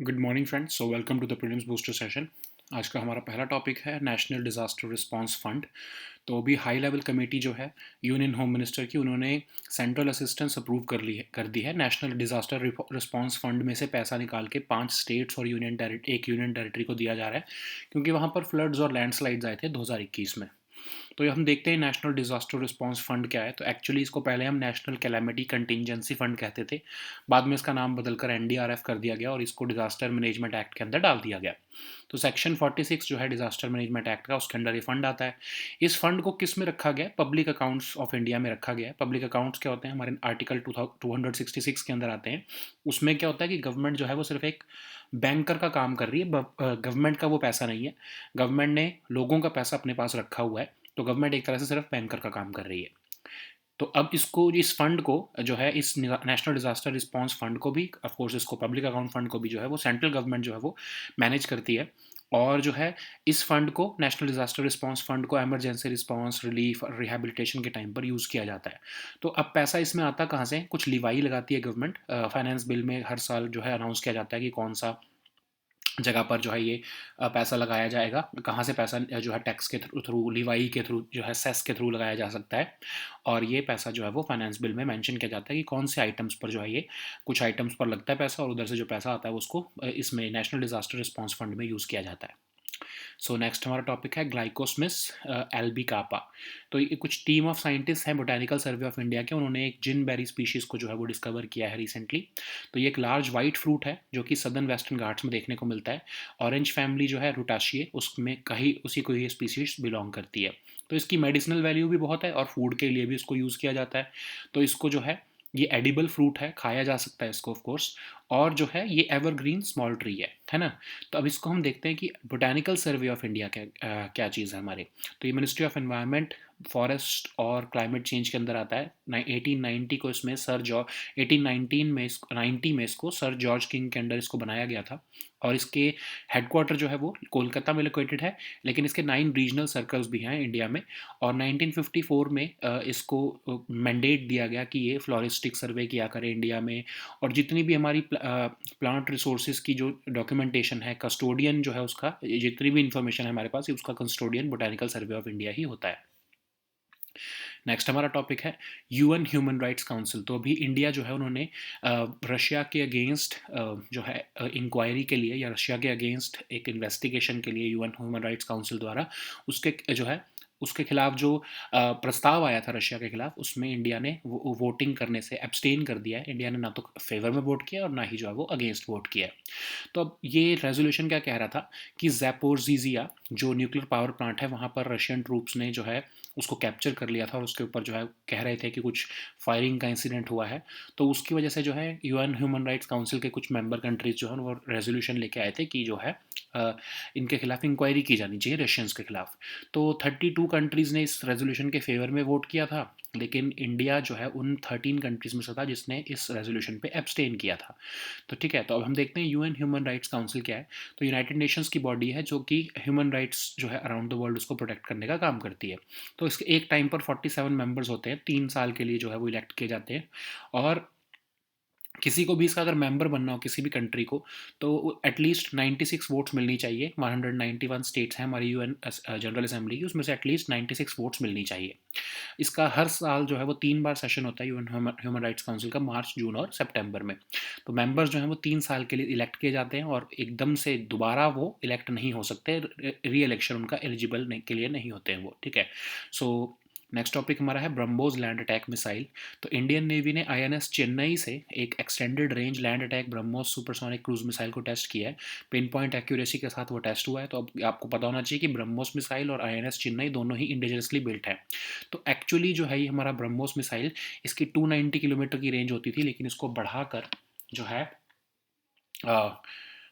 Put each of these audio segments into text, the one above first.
Good morning friends. Welcome to the prelims booster session. आज का हमारा पहला टॉपिक है नेशनल डिज़ास्टर रिस्पांस फंड। तो अभी हाई लेवल कमेटी जो है यूनियन होम मिनिस्टर की, उन्होंने सेंट्रल असिस्टेंस अप्रूव कर दी है। नेशनल डिज़ास्टर रिस्पांस फंड में से पैसा निकाल के 5 स्टेट्स और एक यूनियन टेरिटरी को दिया जा रहा है, क्योंकि वहाँ पर फ्लड्स और लैंडस्लाइड्स आए थे 2021 में। तो ये हम देखते हैं नेशनल डिज़ास्टर रिस्पांस फंड क्या है। तो एक्चुअली इसको पहले हम नेशनल कैलेमिटी कंटिजेंसी फंड कहते थे, बाद में इसका नाम बदलकर एनडीआरएफ कर दिया गया और इसको डिज़ास्टर मैनेजमेंट एक्ट के अंदर डाल दिया गया। तो सेक्शन 46 जो है डिज़ास्टर मैनेजमेंट एक्ट का, उसके अंडर ये फंड आता है। इस फंड को किस में रखा गया है? पब्लिक अकाउंट्स ऑफ इंडिया में रखा गया है। पब्लिक अकाउंट्स क्या होते हैं? हमारे आर्टिकल 266 के अंदर आते हैं। उसमें क्या होता है कि गवर्नमेंट जो है वो सिर्फ एक बैंकर का काम कर रही है। गवर्नमेंट का वो पैसा नहीं है, गवर्नमेंट ने लोगों का पैसा अपने पास रखा हुआ है। तो गवर्नमेंट एक तरह से सिर्फ बैंकर का काम कर रही है। तो अब इस फंड को जो है, इस नेशनल डिजास्टर रिस्पांस फंड को भी, ऑफ कोर्स इसको पब्लिक अकाउंट फंड को भी जो है वो सेंट्रल गवर्नमेंट जो है वो मैनेज करती है। और जो है इस फंड को, नेशनल डिजास्टर रिस्पांस फंड को, इमरजेंसी रिस्पांस, रिलीफ और रिहेबिलिटेशन के टाइम पर यूज़ किया जाता है। तो अब पैसा इसमें आता कहाँ से? कुछ लिवाई लगाती है गवर्नमेंट। फाइनेंस बिल में हर साल जो है अनाउंस किया जाता है कि कौन सा जगह पर जो है ये पैसा लगाया जाएगा, कहाँ से पैसा जो है टैक्स के थ्रू, लिवाई के थ्रू, जो है सेस के थ्रू लगाया जा सकता है। और ये पैसा जो है वो फाइनेंस बिल में मेंशन किया जाता है कि कौन से आइटम्स पर जो है ये, कुछ आइटम्स पर लगता है पैसा, और उधर से जो पैसा आता है उसको इसमें नेशनल डिजास्टर रिस्पांस फंड में यूज़ किया जाता है। सो नेक्स्ट हमारा टॉपिक है ग्लाइकोस्मिस एल्बिकापा। तो ये कुछ टीम ऑफ साइंटिस्ट हैं बोटानिकल सर्वे ऑफ इंडिया के, उन्होंने एक जिन बेरी स्पीशीज़ को जो है वो डिस्कवर किया है रिसेंटली। तो ये एक लार्ज वाइट फ्रूट है जो कि सदर्न वेस्टर्न घाट्स में देखने को मिलता है। ऑरेंज फैमिली जो है रूटाशिए, उसमें कहीं उसी को ये स्पीशीज बिलोंग करती है। तो इसकी मेडिसिनल वैल्यू भी बहुत है और फूड के लिए भी इसको यूज़ किया जाता है। तो इसको जो है, ये एडिबल फ्रूट है, खाया जा सकता है इसको ऑफ कोर्स। और जो है ये एवरग्रीन स्मॉल ट्री है ना। तो अब इसको हम देखते हैं कि बोटानिकल सर्वे ऑफ इंडिया क्या चीज़ है हमारे। तो ये मिनिस्ट्री ऑफ एनवायरनमेंट, फॉरेस्ट और क्लाइमेट चेंज के अंदर आता है। 1890 को इसमें 1819 में 90 में इसको सर जॉर्ज किंग के अंडर इसको बनाया गया था। और इसके हेडक्वार्टर जो है वो कोलकाता में लोकेटेड है, लेकिन इसके 9 रीजनल सर्कल्स भी हैं इंडिया में। और 1954 में इसको मैंडेट दिया गया कि ये फ्लोरिस्टिक सर्वे किया करे इंडिया में। और जितनी भी हमारी प्लांट रिसोर्सेज की जो डॉक्यूमेंटेशन है, कस्टोडियन जो है उसका, जितनी भी इंफॉर्मेशन है हमारे पास, उसका custodian botanical survey of India ही होता है। नेक्स्ट हमारा टॉपिक है यूएन ह्यूमन राइट्स काउंसिल। तो अभी इंडिया जो है उन्होंने रशिया के अगेंस्ट जो है इंक्वायरी के लिए, या रशिया के अगेंस्ट एक इन्वेस्टिगेशन के लिए यूएन ह्यूमन राइट्स काउंसिल द्वारा उसके जो है उसके खिलाफ जो प्रस्ताव आया था रशिया के खिलाफ, उसमें इंडिया ने वोटिंग करने से एब्सटेन कर दिया है। इंडिया ने ना तो फेवर में वोट किया और ना ही जो है वो अगेंस्ट वोट किया है। तो अब ये रेजोल्यूशन क्या कह रहा था कि जैपोरजीजिया जो न्यूक्लियर पावर प्लांट है, वहाँ पर रशियन ट्रूप्स ने जो है उसको कैप्चर कर लिया था, और उसके ऊपर जो है कह रहे थे कि कुछ फायरिंग का इंसिडेंट हुआ है। तो उसकी वजह से जो है यूएन ह्यूमन राइट्स काउंसिल के कुछ मेंबर कंट्रीज जो है वो रेजोल्यूशन लेके आए थे कि जो है इनके खिलाफ इंक्वायरी की जानी चाहिए, रशियंस के खिलाफ। तो 32 कंट्रीज़ ने इस रेजोल्यूशन के फेवर में वोट किया था, लेकिन इंडिया जो है उन 13 कंट्रीज़ में से था जिसने इस रेजोल्यूशन पे एब्सटेन किया था। तो ठीक है, तो अब हम देखते हैं यूएन ह्यूमन राइट्स काउंसिल क्या है। तो यूनाइटेड नेशंस की बॉडी है जो कि ह्यूमन राइट्स जो है अराउंड द वर्ल्ड उसको प्रोटेक्ट करने का काम करती है। तो इसके एक टाइम पर 47 मेंबर्स होते हैं, 3 साल के लिए जो है वो इलेक्ट किए जाते हैं। और किसी को भी इसका अगर मेंबर बनना हो, किसी भी कंट्री को, तो एटलीस्ट 96 वोट्स मिलनी चाहिए। 191 स्टेट्स हैं हमारी यूएन जनरल असेंबली की, उसमें से एटलीस्ट 96 वोट्स मिलनी चाहिए। इसका हर साल जो है वो 3 बार सेशन होता है यूएन ह्यूमन राइट्स काउंसिल का, मार्च, जून और सितंबर में। तो मेंबर्स जो हैं वो 3 साल के लिए इलेक्ट किए जाते हैं, और एकदम से दोबारा वो इलेक्ट नहीं हो सकते। री इलेक्शन उनका एलिजिबल के लिए नहीं होते हैं वो, ठीक है। सो नेक्स्ट टॉपिक हमारा है ब्रह्मोस लैंड अटैक मिसाइल। तो इंडियन नेवी ने आईएनएस चेन्नई से एक extended range land attack BrahMos supersonic cruise missile को टेस्ट किया है। पिन पॉइंट एक्यूरेसी के साथ वो टेस्ट हुआ है। तो अब आपको पता होना चाहिए कि ब्रह्मोस मिसाइल और आईएनएस चेन्नई दोनों ही इंडिजिनसली बिल्ट है। तो एक्चुअली जो है ये हमारा ब्रह्मोस मिसाइल, इसकी 290 किलोमीटर की रेंज होती थी, लेकिन इसको बढ़ाकर जो है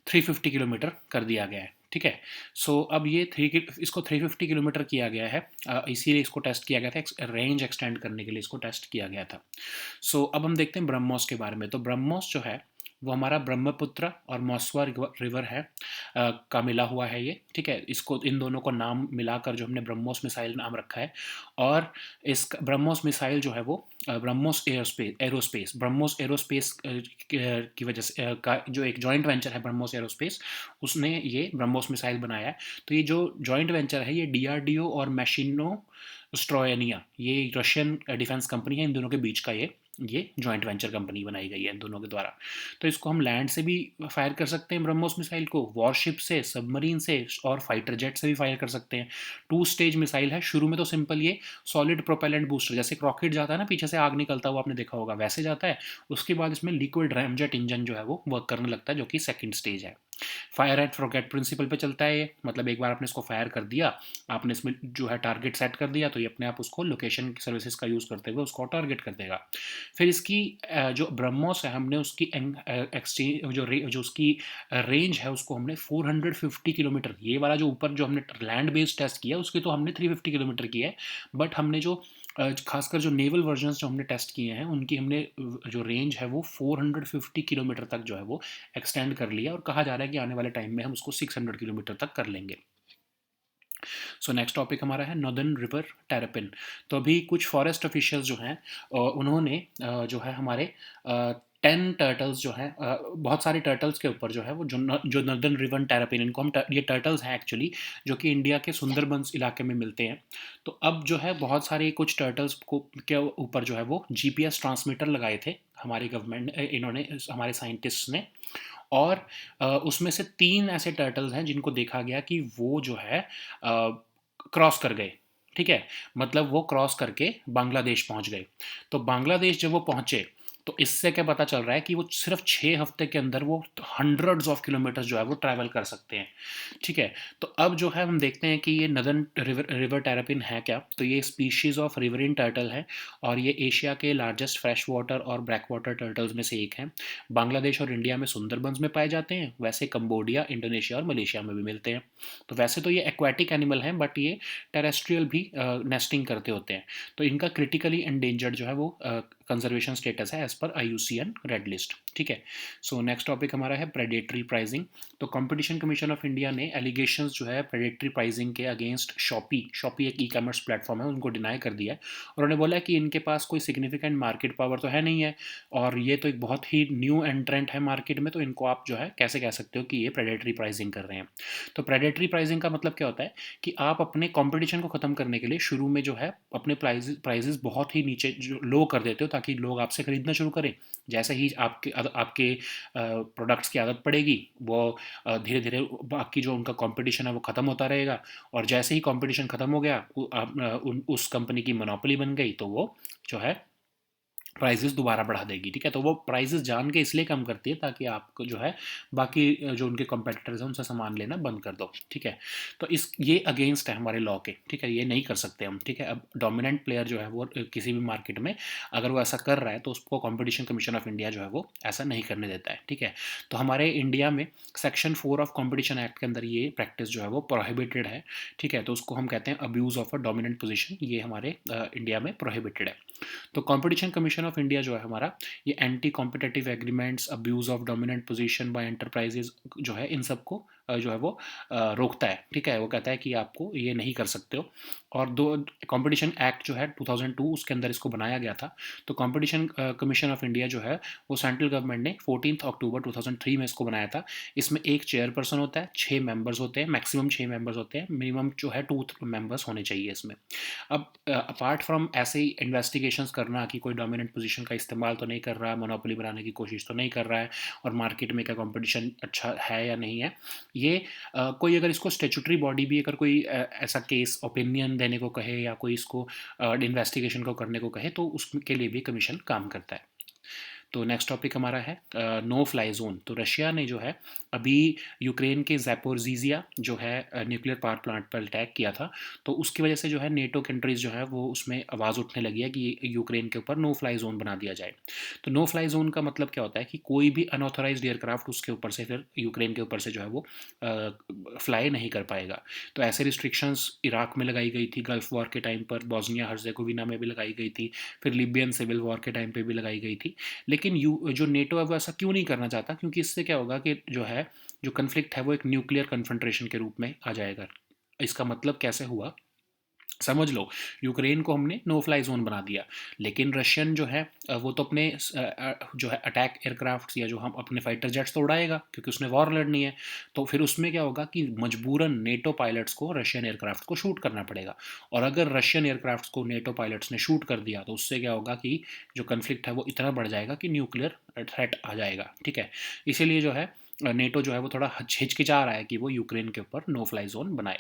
350 किलोमीटर कर दिया गया है, ठीक है। सो अब ये इसको 350 किलोमीटर किया गया है, इसीलिए इसको टेस्ट किया गया था, रेंज एक्सटेंड करने के लिए इसको टेस्ट किया गया था। सो अब हम देखते हैं ब्रह्मोस के बारे में। तो ब्रह्मोस जो है वो हमारा ब्रह्मपुत्र और मौसवा रिवर है का मिला हुआ है ये, ठीक है। इसको इन दोनों को नाम मिलाकर जो हमने ब्रह्मोस मिसाइल नाम रखा है। और इस ब्रह्मोस मिसाइल जो है वो ब्रह्मोस एरोस्पेस ब्रह्मोस एरोस्पेस की वजह से का जो एक जॉइंट वेंचर है ब्रह्मोस एरोस्पेस, उसने ये ब्रह्मोस मिसाइल बनाया है। तो ये जो जॉइंट वेंचर है ये डीआरडीओ और मैशिनो स्ट्रोयनिया, ये रशियन डिफेंस कंपनी है, इन दोनों के बीच का ये जॉइंट वेंचर कंपनी बनाई गई है इन दोनों के द्वारा। तो इसको हम लैंड से भी फायर कर सकते हैं ब्रह्मोस मिसाइल को, वॉरशिप से, सबमरीन से और फाइटर जेट से भी फायर कर सकते हैं। 2 स्टेज मिसाइल है। शुरू में तो सिंपल ये सॉलिड प्रोपेलेंट बूस्टर, जैसे रॉकेट जाता है ना पीछे से आग निकलता हुआ, आपने देखा होगा, वैसे जाता है। उसके बाद इसमें लिक्विड रैमजेट इंजन जो है वो वर्क करने लगता है, जो कि सेकंड स्टेज है। फायर एंड फॉरगेट प्रिंसिपल पे चलता है ये, मतलब एक बार आपने इसको फायर कर दिया, आपने इसमें जो है टारगेट सेट कर दिया, तो ये अपने आप उसको लोकेशन सर्विसेज का यूज़ करते हुए उसको टारगेट कर देगा। फिर इसकी जो ब्रह्मोस है, हमने उसकी एक्सचेंज जो उसकी रेंज है उसको हमने 450 किलोमीटर, ये वाला जो ऊपर जो हमने लैंड बेस्ड टेस्ट किया उसकी तो हमने 350 किलोमीटर की है। बट हमने जो खासकर जो नेवल वर्जन्स जो हमने टेस्ट किए हैं उनकी हमने जो रेंज है वो 450 किलोमीटर तक जो है वो एक्सटेंड कर लिया, और कहा जा रहा है कि आने वाले टाइम में हम उसको 600 किलोमीटर तक कर लेंगे। सो नेक्स्ट टॉपिक हमारा है नॉर्दर्न रिवर टेरेपिन। तो अभी कुछ फॉरेस्ट ऑफिशियल्स जो हैं उन्होंने जो है हमारे 10 टर्टल्स जो हैं, बहुत सारे टर्टल्स के ऊपर जो है वो जो नॉर्दर्न रिवर टेरेपिन, इनको हम ये टर्टल्स हैं एक्चुअली, जो कि इंडिया के सुंदरबंस इलाके में मिलते हैं। तो अब जो है बहुत सारे कुछ टर्टल्स को के ऊपर जो है वो जीपीएस ट्रांसमीटर लगाए थे हमारी गवर्नमेंट, इन्होंने हमारे साइंटिस्ट ने। और उसमें से 3 ऐसे टर्टल्स हैं जिनको देखा गया कि वो जो है क्रॉस कर गए, ठीक है। मतलब वो क्रॉस करके बांग्लादेश पहुंच गए। तो बांग्लादेश जब वो पहुंचे, तो इससे क्या पता चल रहा है कि वो सिर्फ 6 हफ्ते के अंदर वो हंड्रेड्स ऑफ किलोमीटर्स जो है वो ट्रैवल कर सकते हैं, ठीक है। तो अब जो है हम देखते हैं कि ये नदर्न रिवर टेरापिन है क्या। तो ये स्पीशीज ऑफ रिवरिन टर्टल है, और ये एशिया के लार्जेस्ट फ्रेश वाटर और ब्रैक वाटर टर्टल्स में से एक है। बांग्लादेश और इंडिया में सुंदरबंस में पाए जाते हैं, वैसे कंबोडिया, इंडोनेशिया और मलेशिया में भी मिलते हैं। तो वैसे तो ये एक्वाटिक एनिमल हैं, बट ये टेरेस्ट्रियल भी नेस्टिंग करते होते हैं। तो इनका क्रिटिकली एंडेंजर्ड जो है वो कंजर्वेशन स्टेटस है as per IUCN red list, ठीक है। सो नेक्स्ट टॉपिक हमारा है प्रेडेटरी प्राइसिंग। तो कंपटीशन कमीशन ऑफ इंडिया ने एलिगेशंस जो है प्रेडेटरी प्राइसिंग के अगेंस्ट शॉपी एक ई कॉमर्स प्लेटफॉर्म है, उनको डिनाई कर दिया है। और उन्होंने बोला कि इनके पास कोई सिग्निफिकेंट मार्केट पावर तो है नहीं है, और ये तो एक बहुत ही न्यू एंट्रेंट है मार्केट में, तो इनको आप जो है कैसे कह सकते हो कि ये प्रेडेटरी प्राइसिंग कर रहे हैं। तो प्रेडेटरी प्राइसिंग का मतलब क्या होता है कि आप अपने कंपटीशन को ख़त्म करने के लिए शुरू में जो है अपने प्राइजेस बहुत ही नीचे जो लो कर देते हो, ताकि लोग आपसे खरीदना शुरू करें। जैसे ही आपके प्रोडक्ट्स की आदत पड़ेगी, वो धीरे धीरे बाकी जो उनका कंपटीशन है वो ख़त्म होता रहेगा। और जैसे ही कंपटीशन ख़त्म हो गया, उस कंपनी की मोनोपोली बन गई, तो वो जो है प्राइजेस दोबारा बढ़ा देगी, ठीक है। तो वो प्राइजेस जान के इसलिए कम करती है ताकि आपको जो है बाकी जो उनके कॉम्पिटिटर्स हैं उनसे सामान लेना बंद कर दो, ठीक है। तो इस ये अगेंस्ट है हमारे लॉ के, ठीक है, ये नहीं कर सकते हम, ठीक है। अब डोमिनेंट प्लेयर जो है वो किसी भी मार्केट में अगर वो ऐसा कर रहा है तो उसको कॉम्पिटिशन कमीशन ऑफ इंडिया जो है वो ऐसा नहीं करने देता है, ठीक है। तो हमारे इंडिया में सेक्शन 4 ऑफ कॉम्पिटिशन एक्ट के अंदर ये प्रैक्टिस जो है वो प्रोहिबिटेड है, ठीक है। तो उसको हम कहते हैं abuse of a dominant position, ये हमारे इंडिया में प्रोहिबिटेड है। तो कंपटीशन कमीशन ऑफ इंडिया जो है हमारा, ये anti competitive agreements, abuse of dominant position by enterprises जो है इन सबको जो है वो रोकता है, ठीक है। वो कहता है कि आपको ये नहीं कर सकते हो। और दो कंपटीशन एक्ट जो है 2002 उसके अंदर इसको बनाया गया था। तो कंपटीशन कमीशन ऑफ इंडिया जो है वो सेंट्रल गवर्नमेंट ने 14 अक्टूबर 2003 में इसको बनाया था। इसमें एक चेयरपर्सन होता है, 6 मेंबर्स होते हैं, मैक्सिमम 6 मेंबर्स होते हैं, मिनिमम जो है 2 मेंबर्स होने चाहिए इसमें। अब अपार्ट फ्रॉम ऐसे ही इन्वेस्टिगेशंस करना कि कोई डोमिनेंट पोजीशन का इस्तेमाल तो नहीं कर रहा है, मोनोपोली बनाने की कोशिश तो नहीं कर रहा है, और मार्केट में क्या कंपटीशन अच्छा है या नहीं है, ये कोई अगर इसको स्टेचुटरी बॉडी भी अगर कोई ऐसा केस ओपिनियन देने को कहे या कोई इसको इन्वेस्टिगेशन को करने को कहे, तो उसके लिए भी कमीशन काम करता है। तो नेक्स्ट टॉपिक हमारा है नो फ्लाई जोन। तो रशिया ने जो है अभी यूक्रेन के ज़ैपोरिज़िया जो है न्यूक्लियर पावर प्लांट पर अटैक किया था। तो उसकी वजह से जो है नेटो कंट्रीज़ जो है वो उसमें आवाज़ उठने लगी है कि यूक्रेन के ऊपर नो फ्लाई जोन बना दिया जाए। तो नो फ्लाई जोन का मतलब क्या होता है कि कोई भी अनऑथराइज्ड एयरक्राफ्ट उसके ऊपर से फिर यूक्रेन के ऊपर से जो है वो फ्लाई नहीं कर पाएगा। तो ऐसे रिस्ट्रिक्शंस इराक में लगाई गई थी गल्फ वॉर के टाइम पर, बॉस्निया हर्जेगोविना में भी लगाई गई थी, फिर लीबियन सिविल वॉर के टाइम पर भी लगाई गई थी। लेकिन जो नेटो है वो ऐसा क्यों नहीं करना चाहता, क्योंकि इससे क्या होगा कि जो कन्फ्लिक्ट है वो एक न्यूक्लियर कन्फ्रंट्रेशन के रूप में आ जाएगा। इसका मतलब कैसे हुआ, समझ लो, यूक्रेन को हमने नो फ्लाई जोन बना दिया, लेकिन रशियन जो है वो तो अपने जो है अटैक एयरक्राफ्ट या जो हम अपने फाइटर जेट्स तो उड़ाएगा, क्योंकि उसने वॉर लड़नी है। तो फिर उसमें क्या होगा कि मजबूरन नेटो पायलट्स को रशियन एयरक्राफ्ट को शूट करना पड़ेगा। और अगर रशियन एयरक्राफ्ट को नेटो पायलट्स ने शूट कर दिया तो उससे क्या होगा कि जो कन्फ्लिक्ट है वो इतना बढ़ जाएगा कि न्यूक्लियर थ्रेट आ जाएगा। ठीक है, इसीलिए जो है नेटो जो है वो थोड़ा हिचकिचा रहा है कि वो यूक्रेन के ऊपर नो फ्लाई जोन बनाए।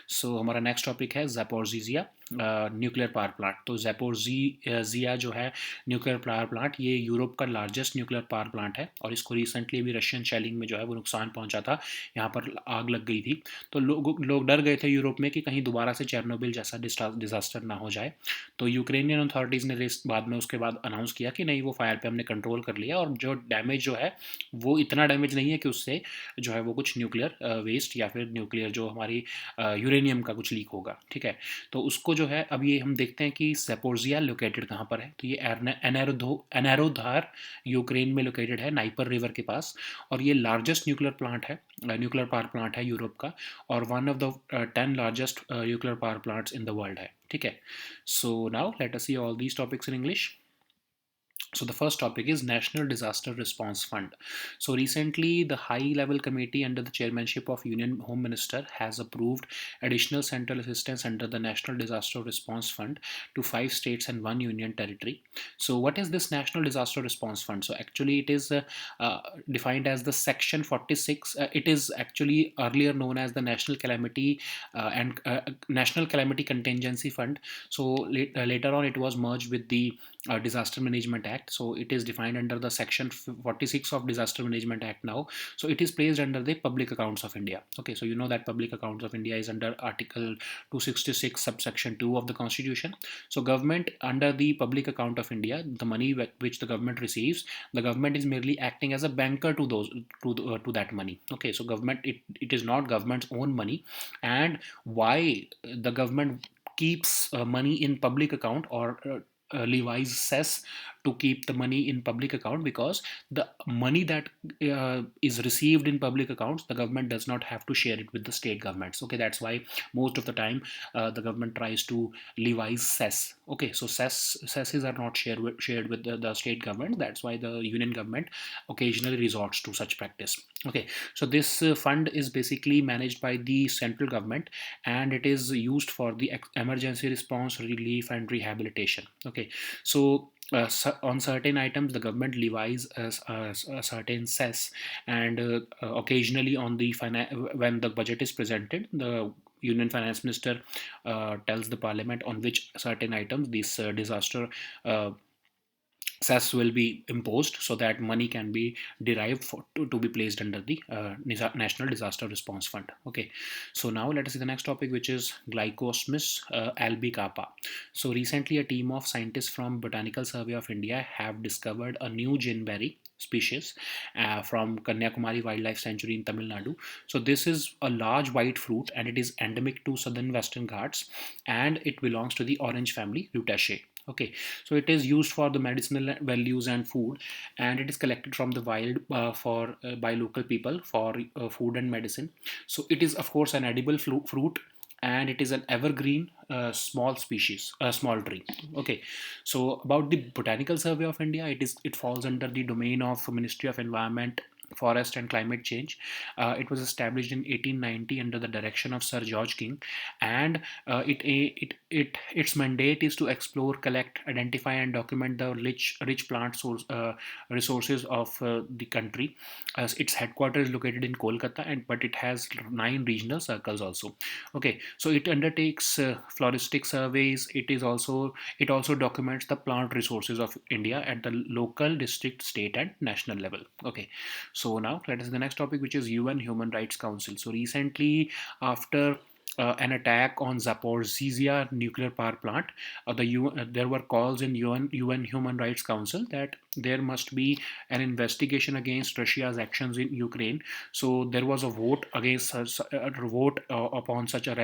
सो हमारा नेक्स्ट टॉपिक है ज़ैपोरिज़िया न्यूक्लियर पावर प्लांट। तो ज़ैपोरिज़िया जो है न्यूक्लियर पावर प्लांट, ये यूरोप का लार्जेस्ट न्यूक्लियर पावर प्लांट है, और इसको रिसेंटली भी रशियन शेलिंग में जो है वो नुकसान पहुंचा था, यहाँ पर आग लग गई थी। तो लोग डर गए थे यूरोप में कि कहीं दोबारा से चेरनोबिल जैसा डिजास्टर ना हो जाए। तो यूक्रेनियन अथॉरिटीज़ ने बाद में उसके बाद अनाउंस किया कि नहीं, वो फायर पे हमने कंट्रोल कर लिया, और जो डैमेज जो है वो इतना डैमेज नहीं है कि उससे जो है वो कुछ न्यूक्लियर वेस्ट या फिर न्यूक्लियर जो हमारी यूरेनियम का कुछ लीक होगा। ठीक है, तो उसको जो है अब ये हम देखते हैं कि सेपोर्जिया लोकेटेड कहाँ पर है। तो ये एनारोधार यूक्रेन में लोकेटेड है, नाइपर रिवर के पास, और ये लार्जेस्ट न्यूक्लियर प्लांट है, न्यूक्लियर पावर प्लांट है यूरोप का, और one of the 10 largest nuclear power plants in the world है। ठीक है, so now let us see all these topics in English. So the first topic is National Disaster Response Fund. So recently, the High Level Committee under the chairmanship of Union Home Minister has approved additional central assistance under the National Disaster Response Fund to 5 states and 1 union territory. So what is this National Disaster Response Fund? So actually, it is defined as the Section 46. It is actually earlier known as the and National Calamity Contingency Fund. So later on, it was merged with the Disaster Management Act. So it is defined under the Section 46 of Disaster Management Act now. So it is placed under the Public Accounts of India. Okay, so you know that Public Accounts of India is under Article 266 subsection 2 of the Constitution. So government under the Public Account of India, the money which the government receives, the government is merely acting as a banker to those to that money. Okay, so it is not government's own money. And why the government keeps money in public account, or levies cess to keep the money in public account, because the money that is received in public accounts, the government does not have to share it with the state governments. Okay, that's why most of the time the government tries to levies cess. Okay, so cesses are not shared with the state government. That's why the union government occasionally resorts to such practice. Okay, so this fund is basically managed by the central government, and it is used for the emergency response, relief, and rehabilitation. Okay, so on certain items, the government levies a certain cess, and occasionally on the when the budget is presented, the Union Finance Minister tells the Parliament on which certain items this disaster cess will be imposed, so that money can be derived to be placed under the National Disaster Response Fund. Okay, so now let us see the next topic, which is Glycosmus albicapa. So recently, a team of scientists from Botanical Survey of India have discovered a new ginberry species from Kanyakumari Wildlife Sanctuary in Tamil Nadu. So this is a large white fruit, and it is endemic to southern Western Ghats, and it belongs to the orange family Rutaceae. Okay, so it is used for the medicinal values and food, and it is collected from the wild by local people for food and medicine. So it is of course an edible fruit, and it is an evergreen small species, a small tree. Okay, so about the Botanical Survey of India, it falls under the domain of Ministry of Environment, Forest and Climate Change. It was established in 1890 under the direction of Sir George King, and its mandate is to explore, collect, identify, and document the rich plant resources of the country. Its headquarters is located in Kolkata, but it has 9 regional circles also. Okay, so it undertakes floristic surveys. It also documents the plant resources of India at the local, district, state, and national level. Okay, so now let us see the next topic, which is UN Human Rights Council. So recently, after an attack on Zaporizhzhia nuclear power plant, there were calls in UN Human Rights Council that there must be an investigation against Russia's actions in Ukraine. So there was a vote upon such a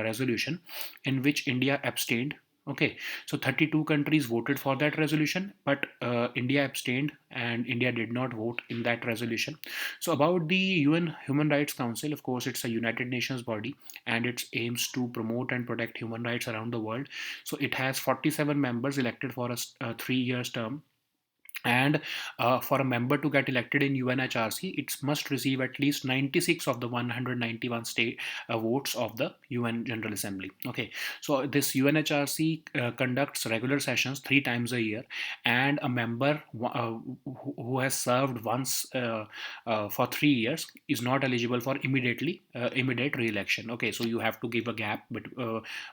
resolution, in which India abstained. Okay, so 32 countries voted for that resolution, but India abstained and India did not vote in that resolution. So, about the UN Human Rights Council, of course, it's a United Nations body and it aims to promote and protect human rights around the world. So, it has 47 members elected for a 3 years term, and for a member to get elected in UNHRC, it must receive at least 96 of the 191 state votes of the UN General Assembly. Okay, so this UNHRC conducts regular sessions 3 times a year, and a member who has served once for 3 years is not eligible for immediate re-election. Okay, so you have to give a gap, but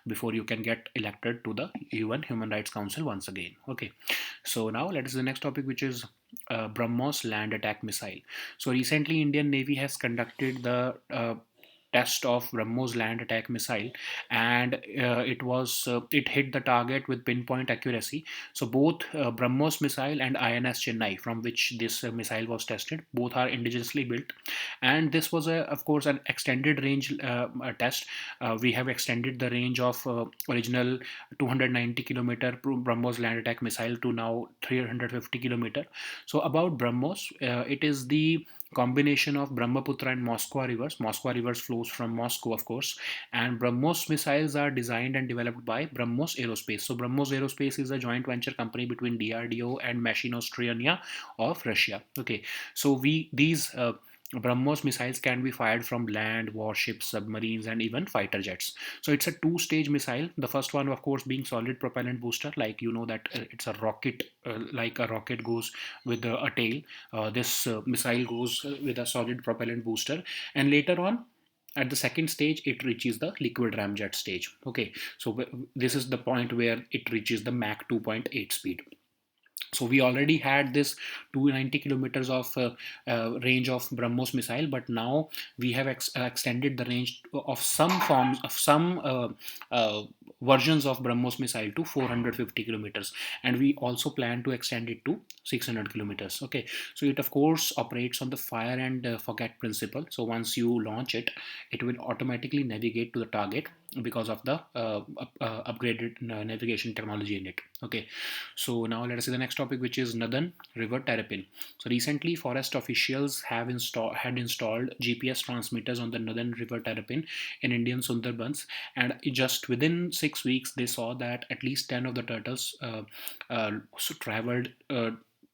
before you can get elected to the UN Human Rights Council once again. Okay, so now let us the next topic, which is BrahMos land attack missile. So recently, Indian Navy has conducted the test of BrahMos land attack missile, and it hit the target with pinpoint accuracy. So both BrahMos missile and INS Chennai, from which this missile was tested, both are indigenously built, and this was of course an extended range test. We have extended the range of original 290 kilometer BrahMos land attack missile to now 350 kilometer. So about BrahMos, it is the combination of Brahmaputra and Moskva rivers. Moskva rivers flows from Moscow, of course, and BrahMos missiles are designed and developed by BrahMos Aerospace. So BrahMos Aerospace is a joint venture company between DRDO and Machinostrania of Russia. Okay, so we these BrahMos missiles can be fired from land, warships, submarines, and even fighter jets. So it's a two-stage missile. The first one, of course, being solid propellant booster, like you know that it's a rocket, like a rocket goes with a tail. This missile goes with a solid propellant booster, and later on, at the second stage, it reaches the liquid ramjet stage. Okay, so this is the point where it reaches the Mach 2.8 speed. So we already had this 290 kilometers of range of BrahMos missile, but now we have extended the range of some forms of some versions of BrahMos missile to 450 kilometers, and we also plan to extend it to 600 kilometers. Okay, so it of course operates on the fire and forget principle. So once you launch it, it will automatically navigate to the target because of the upgraded navigation technology in it. Okay, so now let us see the next topic, which is Northern River Terrapin. So recently, forest officials had installed GPS transmitters on the Northern River Terrapin in Indian Sundarbans, and just within 6 weeks, they saw that at least 10 of the turtles traveled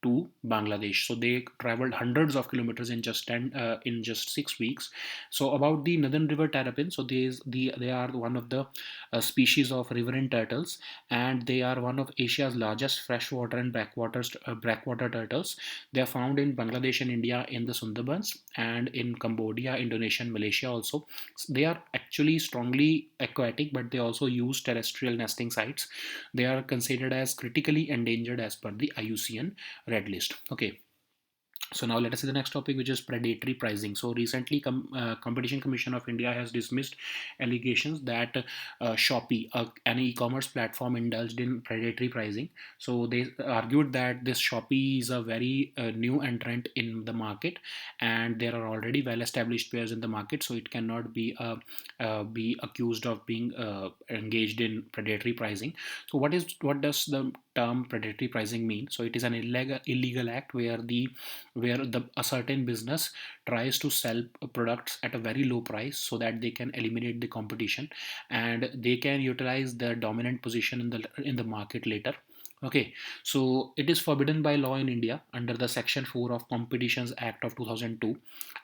to Bangladesh. So they traveled hundreds of kilometers in just 6 weeks. So about the Northern River Terrapin, so they are one of the species of riverine turtles, and they are one of Asia's largest freshwater and backwater turtles. They are found in Bangladesh and India in the Sundarbans, and in Cambodia, Indonesia, and Malaysia also. They are actually strongly aquatic, but they also use terrestrial nesting sites. They are considered as critically endangered as per the IUCN Red List. Okay, so now let us see the next topic, which is predatory pricing. So recently, Competition Commission of India has dismissed allegations that Shopee, an e-commerce platform, indulged in predatory pricing. So they argued that this Shopee is a very new entrant in the market, and there are already well-established players in the market. So it cannot be accused of being engaged in predatory pricing. So what does the term predatory pricing mean? So it is an illegal act where a certain business tries to sell products at a very low price so that they can eliminate the competition, and they can utilize their dominant position in the market later. Okay, so it is forbidden by law in India under the Section 4 of Competitions Act of 2002,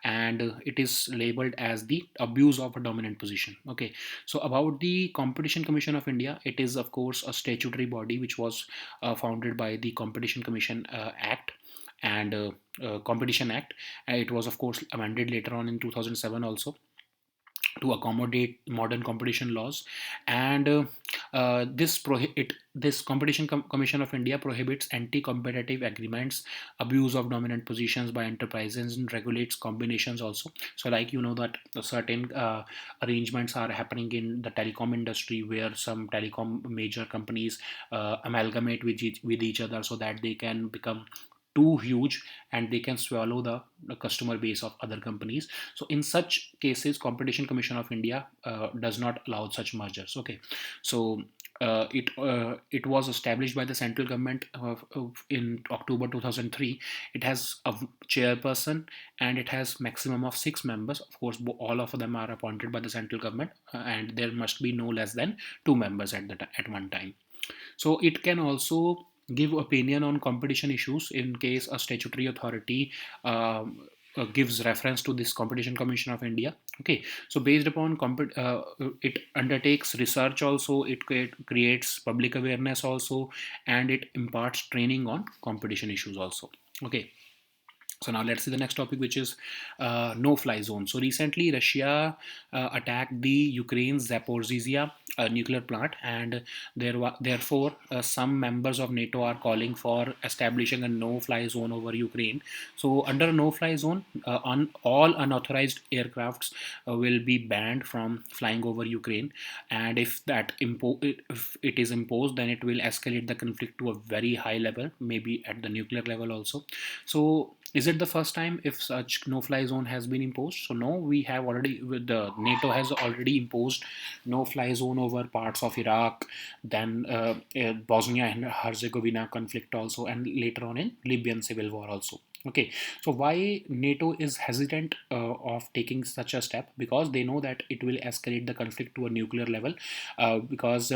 and it is labeled as the abuse of a dominant position. Okay, so about the Competition Commission of India, it is of course a statutory body which was founded by the Competition Commission Act and Competition Act. It was of course amended later on in 2007 also to accommodate modern competition laws, and this Commission of India prohibits anti-competitive agreements, abuse of dominant positions by enterprises, and regulates combinations also. So like you know that certain arrangements are happening in the telecom industry where some telecom major companies amalgamate with each other so that they can become too huge and they can swallow the customer base of other companies. So in such cases, Competition Commission of India does not allow such mergers. Okay, so it was established by the central government in October 2003. It has a chairperson and it has maximum of 6 members. Of course, all of them are appointed by the central government, and there must be no less than 2 members at one time. So it can also give opinion on competition issues in case a statutory authority gives reference to this Competition Commission of India. Okay, so based upon it undertakes research also, it creates public awareness also, and it imparts training on competition issues also. Okay, so now let's see the next topic, which is no-fly zone. So recently, Russia attacked the Ukraine's Zaporizhzhia nuclear plant, and therefore some members of NATO are calling for establishing a no-fly zone over Ukraine. So under a no-fly zone, on all unauthorized aircrafts will be banned from flying over Ukraine, and if it is imposed, then it will escalate the conflict to a very high level, maybe at the nuclear level also. So is it the first time if such no-fly zone has been imposed? So no, we have already, with the NATO has already imposed no-fly zone over parts of Iraq, then Bosnia and Herzegovina conflict also, and later on in Libyan civil war also. Okay, so why NATO is hesitant of taking such a step? Because they know that it will escalate the conflict to a nuclear level. Because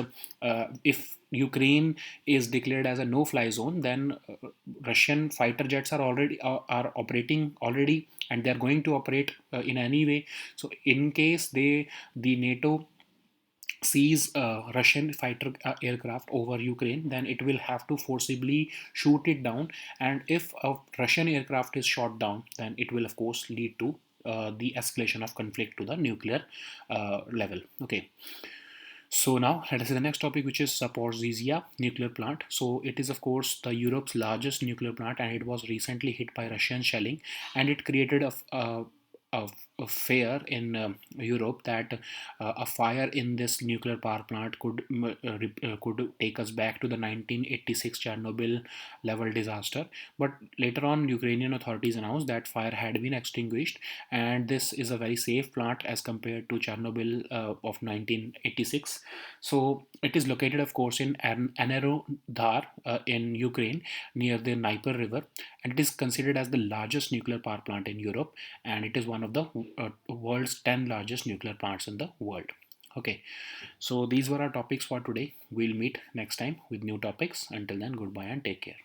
if Ukraine is declared as a no-fly zone, then Russian fighter jets are operating already, and they are going to operate in any way. So in case the NATO sees Russian fighter aircraft over Ukraine, then it will have to forcibly shoot it down. And if a Russian aircraft is shot down, then it will of course lead to the escalation of conflict to the nuclear level. Okay. So now let us see the next topic, which is Zaporizhzhia nuclear plant. So it is of course the Europe's largest nuclear plant, and it was recently hit by Russian shelling, and it created a fear in Europe that a fire in this nuclear power plant could take us back to the 1986 Chernobyl level disaster. But later on, Ukrainian authorities announced that fire had been extinguished, and this is a very safe plant as compared to Chernobyl of 1986. So it is located, of course, in Enerodar in Ukraine, near the Dnieper River, and it is considered as the largest nuclear power plant in Europe, and it is one of the world's 10 largest nuclear plants in the world. Okay, so these were our topics for today. We'll meet next time with new topics. Until then, goodbye and take care.